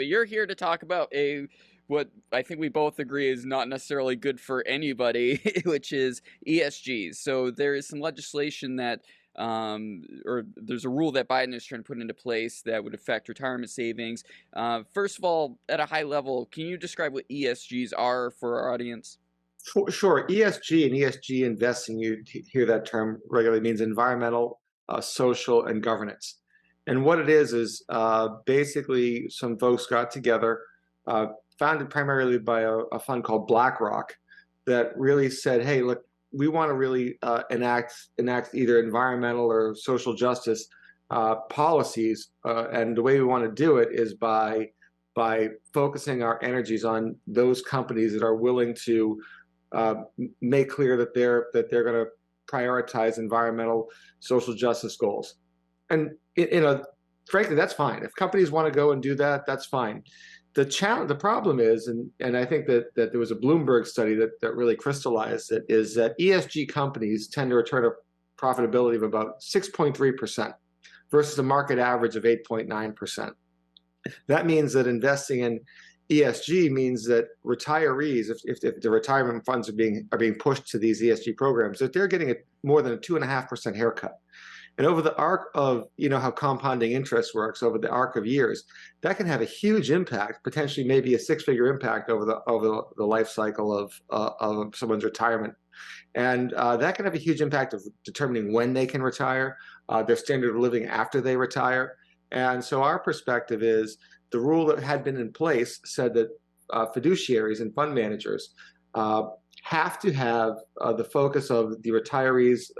You're here to talk about a what I think we both agree is not necessarily good for anybody, which is ESGs. So there is some legislation that, or there's a rule that Biden is trying to put into place that would affect retirement savings. First of all, at a high level, can you describe what ESGs are for our audience? Sure. ESG and ESG investing, you hear that term regularly, means environmental, social, and governance. And what it is basically some folks got together, uh, founded primarily by a fund called BlackRock, that really said, "Hey, look, we want to really enact either environmental or social justice policies, and the way we want to do it is by focusing our energies on those companies that are willing to." uh, Make clear that they're going to prioritize environmental, social justice goals. And frankly, that's fine. If companies want to go and do that, that's fine. The problem is, and I think that there was a Bloomberg study that really crystallized it, is that ESG companies tend to return a profitability of about 6.3% versus a market average of 8.9%. That means that investing in ESG means that retirees, if the retirement funds are being pushed to these ESG programs, that they're getting more than a 2.5% haircut. And over the arc of, how compounding interest works over the arc of years, that can have a huge impact, potentially maybe a six-figure impact over the life cycle of someone's retirement. And that can have a huge impact of determining when they can retire, their standard of living after they retire. And so our perspective is the rule that had been in place said that fiduciaries and fund managers have to have the focus of the retirees'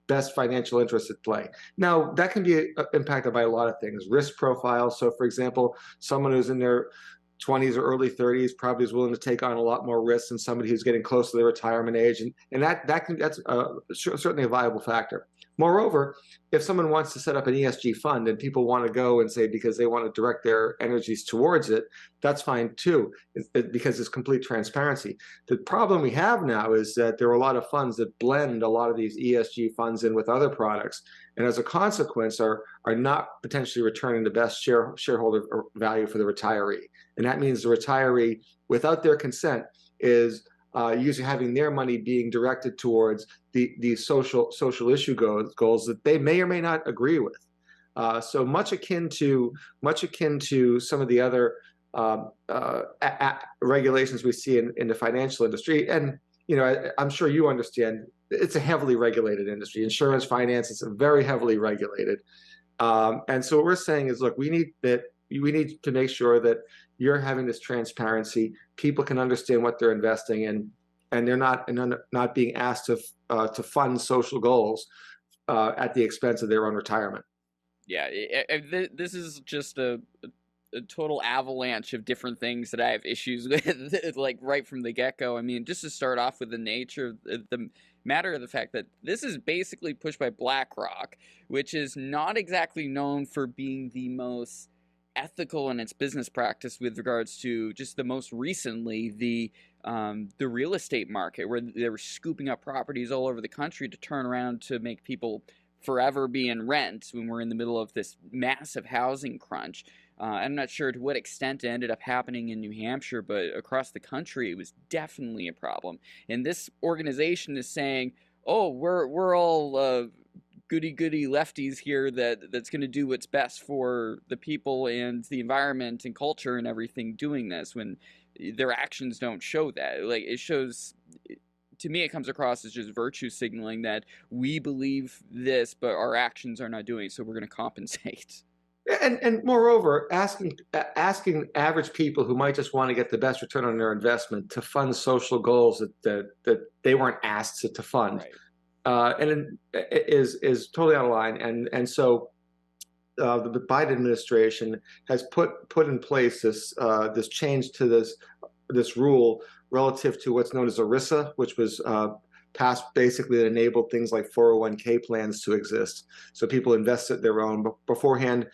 best financial interests at play. Now, that can be impacted by a lot of things, risk profile. So, for example, someone who's in their 20s or early 30s probably is willing to take on a lot more risks than somebody who's getting close to their retirement age, and that's certainly a viable factor. Moreover, if someone wants to set up an ESG fund and people want to go and say because they want to direct their energies towards it, that's fine too, because it's complete transparency. The problem we have now is that there are a lot of funds that blend a lot of these ESG funds in with other products, and as a consequence are not potentially returning the best shareholder value for the retiree. And that means the retiree, without their consent, is usually having their money being directed towards the social issue goals that they may or may not agree with. So much akin to some of the other regulations we see in the financial industry. And I'm sure you understand it's a heavily regulated industry. Insurance finance is very heavily regulated. And so what we're saying is, look, we need to make sure that you're having this transparency. People can understand what they're investing in, and they're not being asked to fund social goals at the expense of their own retirement. Yeah, this is just a total avalanche of different things that I have issues with, like right from the get-go. I mean, just to start off with the nature of the matter of the fact that this is basically pushed by BlackRock, which is not exactly known for being the most ethical in its business practice with regards to just the most recently the real estate market, where they were scooping up properties all over the country to turn around to make people forever be in rent when we're in the middle of this massive housing crunch. I'm not sure to what extent it ended up happening in New Hampshire, but across the country, it was definitely a problem. And this organization is saying, "Oh, we're all goody lefties here that's going to do what's best for the people and the environment and culture and everything." Doing this when their actions don't show that. Like, it shows. To me, it comes across as just virtue signaling that we believe this, but our actions are not doing it, so we're going to compensate. And moreover, asking average people who might just want to get the best return on their investment to fund social goals that they weren't asked to fund, Right. and it is totally out of line. And so the Biden administration has put in place this change to this rule relative to what's known as ERISA, which was passed basically that enabled things like 401k plans to exist. So people invested their own. But beforehand,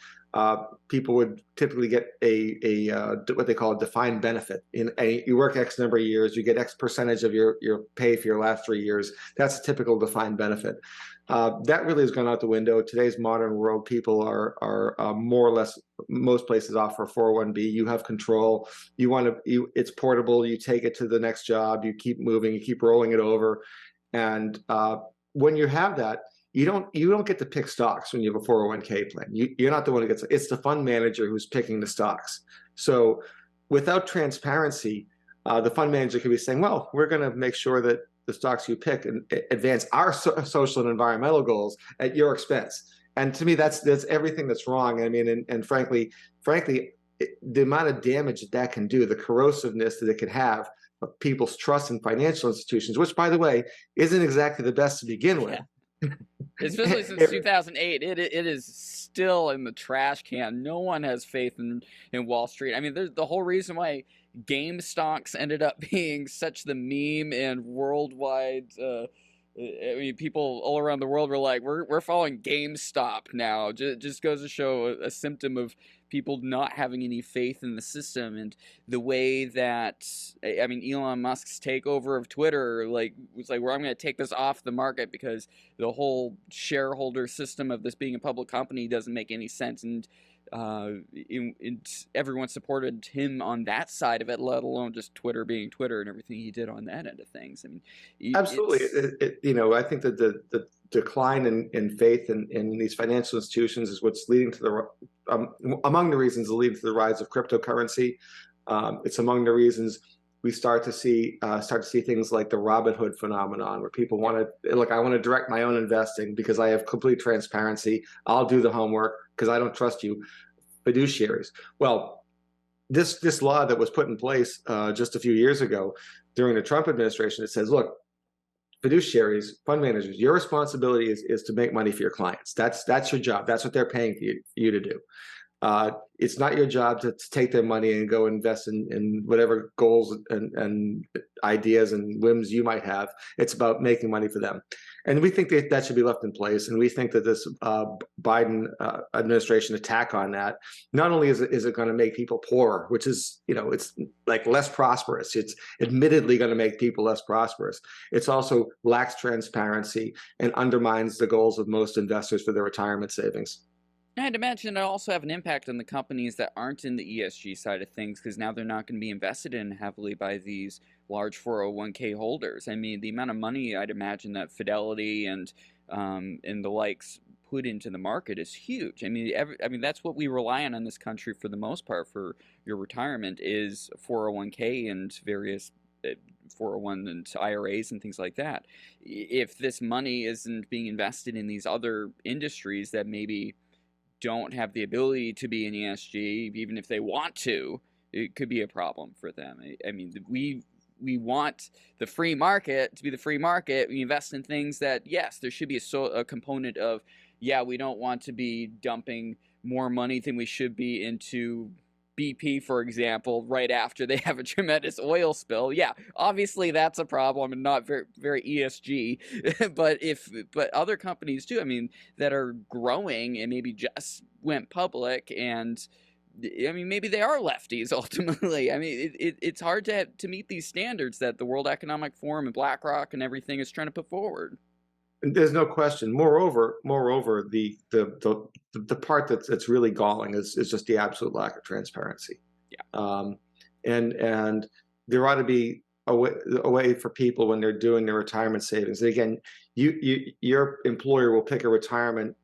people would typically get a what they call a defined benefit. You work X number of years, you get X percentage of your pay for your last 3 years. That's a typical defined benefit. That really has gone out the window. Today's modern world, people are more or less, most places offer 401(b). You have control. It's portable. You take it to the next job. You keep moving. You keep rolling it over. And when you have that, you don't get to pick stocks when you have a 401(k) plan. You're not the one who gets it. It's the fund manager who's picking the stocks. So without transparency, the fund manager could be saying, well, we're going to make sure that the stocks you pick and advance our social and environmental goals at your expense. And to me, that's everything that's wrong. I mean, and frankly, the amount of damage that can do, the corrosiveness that it could have of people's trust in financial institutions, which, by the way, isn't exactly the best to begin with. Yeah. Especially since 2008, it is still in the trash can. No one has faith in Wall Street. I mean, there's the whole reason why game stocks ended up being such the meme and worldwide. I mean, people all around the world were like, "We're following GameStop now." Just goes to show a symptom of people not having any faith in the system, and the way that, I mean, Elon Musk's takeover of Twitter, like, was like, "Well, I'm going to take this off the market because the whole shareholder system of this being a public company doesn't make any sense." And everyone supported him on that side of it, let alone just Twitter being Twitter and everything he did on that end of things. I mean, absolutely. I think that the decline in faith in these financial institutions is what's leading to among the reasons leading to the rise of cryptocurrency. It's among the reasons we start to see things like the Robinhood phenomenon, where people want to, look, I want to direct my own investing because I have complete transparency. I'll do the homework because I don't trust you, fiduciaries. Well, this law that was put in place just a few years ago during the Trump administration, it says, look, fiduciaries, fund managers, your responsibility is to make money for your clients. That's your job. That's what they're paying for you to do. It's not your job to take their money and go invest in whatever goals and ideas and whims you might have. It's about making money for them. And we think that should be left in place. And we think that this Biden administration attack on that, not only is it going to make people poorer, which is, it's like less prosperous. It's admittedly going to make people less prosperous. It's also lacks transparency and undermines the goals of most investors for their retirement savings. I'd imagine it'll also have an impact on the companies that aren't in the ESG side of things, because now they're not going to be invested in heavily by these large 401(k) holders. I mean, the amount of money I'd imagine that Fidelity and the likes put into the market is huge. I mean, that's what we rely on in this country for the most part for your retirement is 401(k) and various 401 and IRAs and things like that. If this money isn't being invested in these other industries that maybe don't have the ability to be in ESG, even if they want to, it could be a problem for them. I mean, we want the free market to be the free market. We invest in things that, yes, there should be a component of, yeah, we don't want to be dumping more money than we should be into BP, for example, right after they have a tremendous oil spill. Yeah, obviously that's a problem and not very, very ESG. but other companies too, I mean, that are growing and maybe just went public, and I mean, maybe they are lefties ultimately. I mean, it's hard to meet these standards that the World Economic Forum and BlackRock and everything is trying to put forward. There's no question. Moreover, the part that's really galling is just the absolute lack of transparency. Yeah. And there ought to be a way for people when they're doing their retirement savings. And again, your employer will pick a retirement,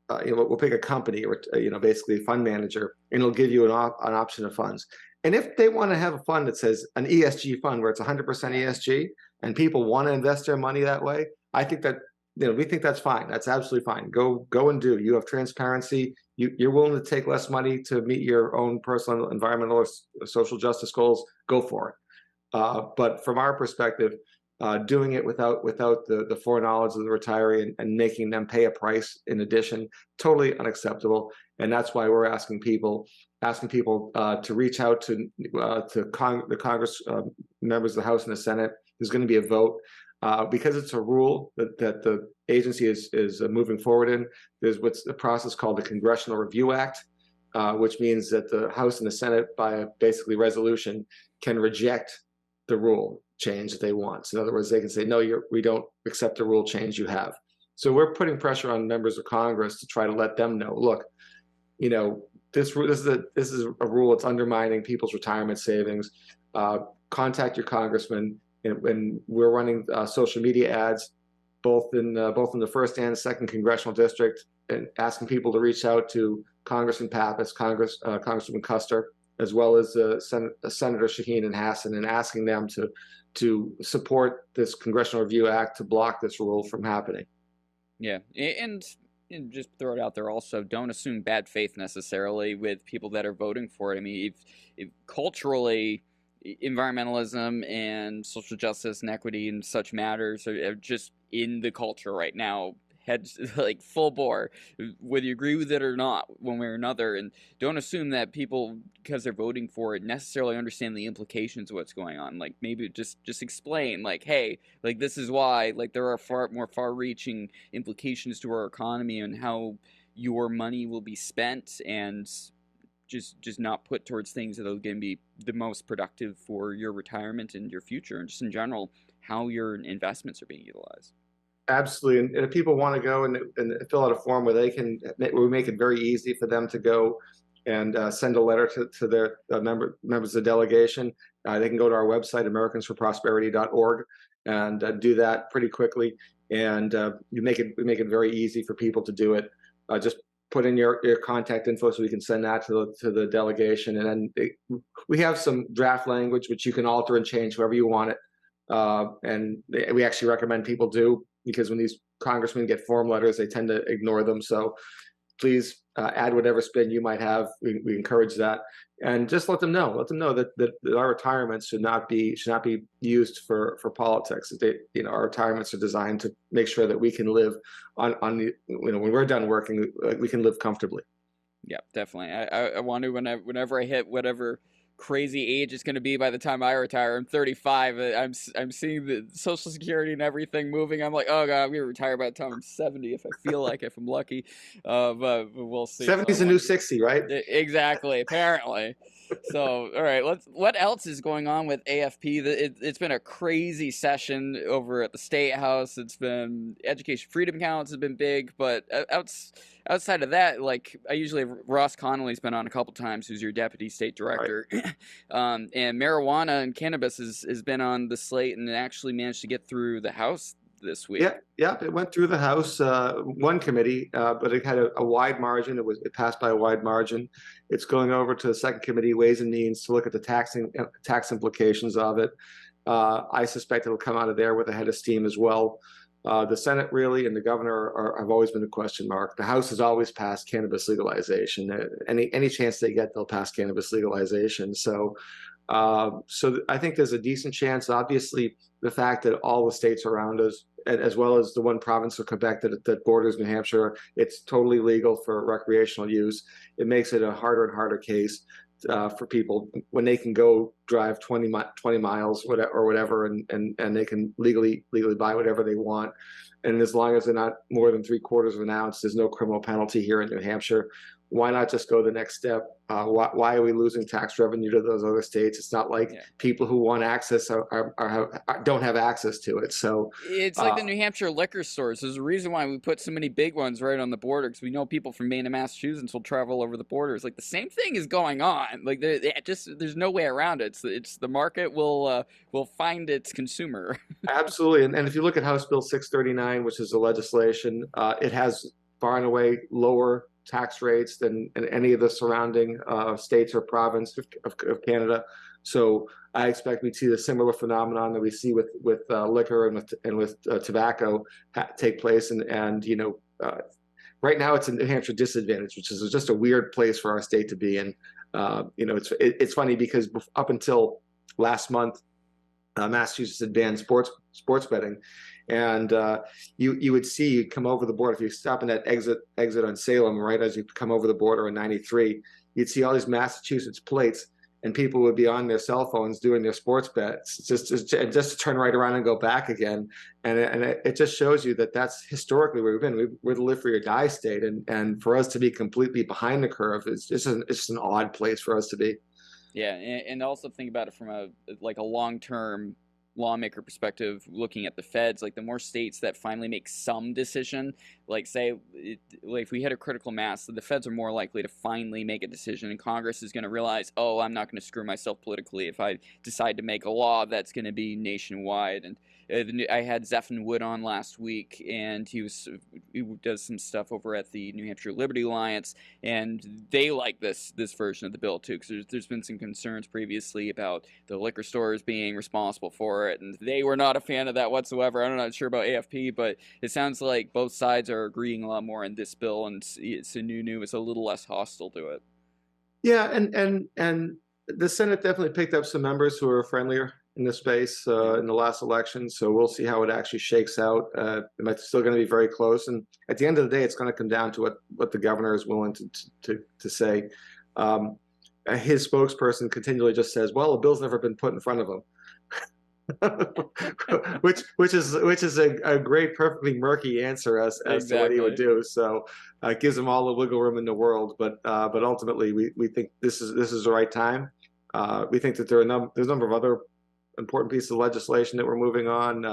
will pick a company or basically a fund manager, and it'll give you an option of funds. And if they want to have a fund that says an ESG fund where it's 100% ESG and people want to invest their money that way, I think that we think that's fine. That's absolutely fine. Go and do. You have transparency. You're willing to take less money to meet your own personal, environmental, or social justice goals. Go for it. But from our perspective, doing it without the foreknowledge of the retiree and making them pay a price in addition, totally unacceptable. And that's why we're asking people to reach out to the Congress members of the House and the Senate. There's going to be a vote. Because it's a rule that the agency is moving forward in. There's what's the process called the Congressional Review Act, which means that the House and the Senate, by basically resolution, can reject the rule change that they want. So in other words, they can say, no, we don't accept the rule change you have. So we're putting pressure on members of Congress to try to let them know, look, this is a rule that's undermining people's retirement savings. Contact your congressman, and we're running social media ads both in the first and second congressional district, and asking people to reach out to Congressman Pappas, Congressman Custer, as well as Senator Shaheen and Hassan, and asking them to support this Congressional Review Act to block this rule from happening. Yeah, and just throw it out there also, don't assume bad faith necessarily with people that are voting for it. I mean, if culturally, environmentalism and social justice and equity and such matters are just in the culture right now, heads like full bore, whether you agree with it or not, one way or another. And don't assume that people, because they're voting for it, necessarily understand the implications of what's going on. Like, maybe just explain, like, hey, like, this is why, like, there are far more far-reaching implications to our economy and how your money will be spent, and just not put towards things that are going to be the most productive for your retirement and your future, and just in general how your investments are being utilized. Absolutely, and if people want to go and fill out a form where we make it very easy for them to go and send a letter to their members of the delegation. They can go to our website, americansforprosperity.org, and do that pretty quickly. And we make it very easy for people to do it. Just put in your contact info so we can send that to the delegation, and then we have some draft language which you can alter and change however you want it. And we actually recommend people do, because when these congressmen get form letters, they tend to ignore them. So please add whatever spin you might have. We encourage that, and just let them know that our retirements should not be used for politics. Our retirements are designed to make sure that we can live on the, when we're done working, we can live comfortably. Yeah, definitely. I want to, whenever I hit whatever crazy age it's going to be by the time I retire. I'm 35. I'm seeing the Social Security and everything moving. I'm like, oh god, I'm going to retire by the time I'm 70 if I feel like, if I'm lucky. But we'll see. 70 is a new 60, right? Exactly. Apparently. So, all right. What else is going on with AFP? It's been a crazy session over at the State House. It's been education freedom counts has been big, but outside of that, like, I usually have Ross Connolly's been on a couple times, who's your deputy state director, right. And marijuana and cannabis has been on the slate and actually managed to get through the House this week. Yeah, it went through the House, one committee, but it had a wide margin. It passed by a wide margin. It's going over to the second committee, Ways and Means, to look at the tax implications of it. I suspect it'll come out of there with a head of steam as well. The Senate really and the governor have always been a question mark. The House has always passed cannabis legalization. Any chance they get, they'll pass cannabis legalization. So I think there's a decent chance. Obviously, the fact that all the states around us, as well as the one province of Quebec that borders New Hampshire, it's totally legal for recreational use. It makes it a harder and harder case for people when they can go drive 20 miles or whatever, and they can legally buy whatever they want. And as long as they're not more than 3/4 of an ounce, there's no criminal penalty here in New Hampshire. Why not just go the next step? Why are we losing tax revenue to those other states? It's not like people who want access don't have access to it. So it's like the New Hampshire liquor stores. There's a reason why we put so many big ones right on the border, because we know people from Maine and Massachusetts will travel over the borders. Like, the same thing is going on. Like, there's no way around it. It's the market will find its consumer. Absolutely, and if you look at House Bill 639, which is the legislation, it has far and away lower tax rates than in any of the surrounding states or province of Canada. So I expect we'd see the similar phenomenon that we see with liquor and with tobacco take place. And right now it's a New Hampshire disadvantage, which is just a weird place for our state to be in. It's funny because up until last month, Massachusetts had banned sports betting, and you'd come over the border. If you stop in that exit on Salem, right as you come over the border in '93, you'd see all these Massachusetts plates, and people would be on their cell phones doing their sports bets just to turn right around and go back again. And it just shows you that that's historically where we've been. We're the live free or die state, and for us to be completely behind the curve is just an odd place for us to be. Yeah, and also think about it from a long-term lawmaker perspective, looking at the feds. Like the more states that finally make some decision, like like if we hit a critical mass, the feds are more likely to finally make a decision, and Congress is going to realize, oh, I'm not going to screw myself politically if I decide to make a law that's going to be nationwide. And I had Zephyr Wood on last week, and he does some stuff over at the New Hampshire Liberty Alliance, and they like this version of the bill too, because there's been some concerns previously about the liquor stores being responsible for it, and they were not a fan of that whatsoever. I'm not sure about AFP, but it sounds like both sides are agreeing a lot more in this bill, and Sununu is a little less hostile to it. Yeah, and the Senate definitely picked up some members who are friendlier in the space in the last election. So we'll see how it actually shakes out. It's still going to be very close, and at the end of the day, it's going to come down to what the governor is willing to say. His spokesperson continually just says, "Well, the bill's never been put in front of him." which is a great, perfectly murky answer as to what he would do. So it gives him all the wiggle room in the world. But ultimately, we think this is the right time. We think that there's a number of other important pieces of legislation that we're moving on,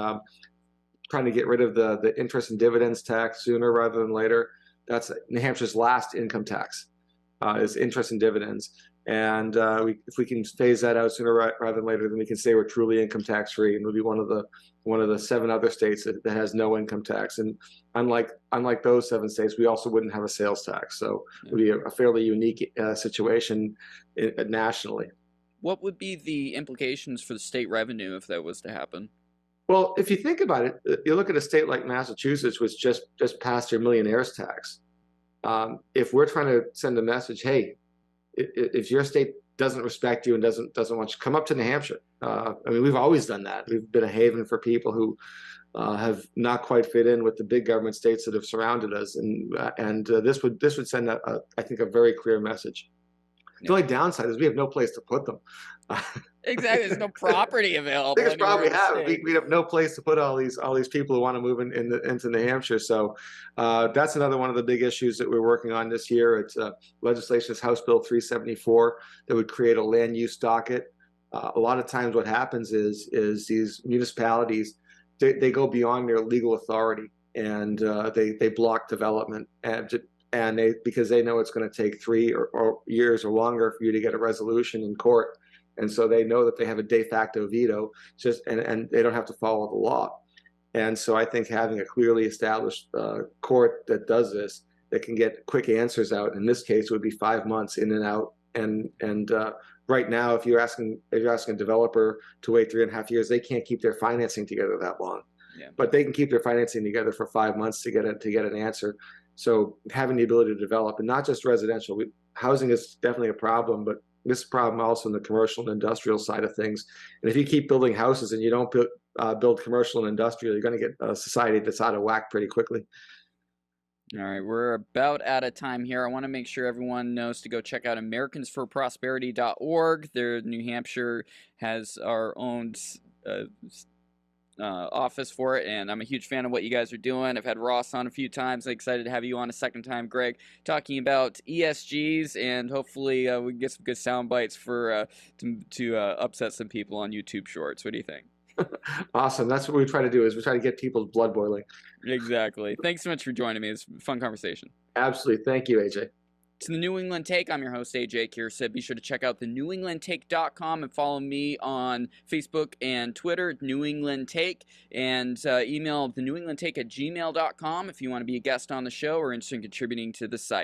trying to get rid of the interest and dividends tax sooner rather than later. That's New Hampshire's last income tax, is interest and dividends. And if we can phase that out sooner rather than later, then we can say we're truly income tax free, and we'll be one of the 7 other states that has no income tax. And unlike those 7 states, we also wouldn't have a sales tax. So it would be a fairly unique situation nationally. What would be the implications for the state revenue if that was to happen? Well, if you think about it, you look at a state like Massachusetts, which just passed their millionaires tax. If we're trying to send a message, hey, if your state doesn't respect you and doesn't want you, come up to New Hampshire. I mean, we've always done that. We've been a haven for people who have not quite fit in with the big government states that have surrounded us, and this would send I think a very clear message. The only downside is we have no place to put them. Exactly, there's no property available. The biggest problem we have, we have no place to put all these people who want to move into New Hampshire. So that's another one of the big issues that we're working on this year. It's legislation is House Bill 374 that would create a land use docket. A lot of times what happens is these municipalities, they go beyond their legal authority, and they block development, and because they know it's going to take 3 or years or longer for you to get a resolution in court. And so they know that they have a de facto veto, and they don't have to follow the law. And so I think having a clearly established court that does this, that can get quick answers out, in this case, would be 5 months in and out. And right now, if you're asking a developer to wait 3.5 years, they can't keep their financing together that long. Yeah. But they can keep their financing together for 5 months to get an answer. So having the ability to develop, and not just residential, housing is definitely a problem, but this problem also in the commercial and industrial side of things. And if you keep building houses and you don't build commercial and industrial, you're going to get a society that's out of whack pretty quickly. All right, we're about out of time here. I want to make sure everyone knows to go check out americansforprosperity.org. New Hampshire has our own office for it, and I'm a huge fan of what you guys are doing. I've had Ross on a few times. I'm excited to have you on a second time, Greg, talking about ESGs, and hopefully we can get some good sound bites for to upset some people on YouTube Shorts. What do you think? Awesome. That's what we try to do, is we try to get people's blood boiling. Exactly. Thanks so much for joining me. It's a fun conversation. Absolutely. Thank you, AJ. To the New England Take, I'm your host, AJ Kirsa. Be sure to check out the newenglandtake.com and follow me on Facebook and Twitter, New England Take, and email thenewenglandtake@gmail.com if you want to be a guest on the show or interested in contributing to the site.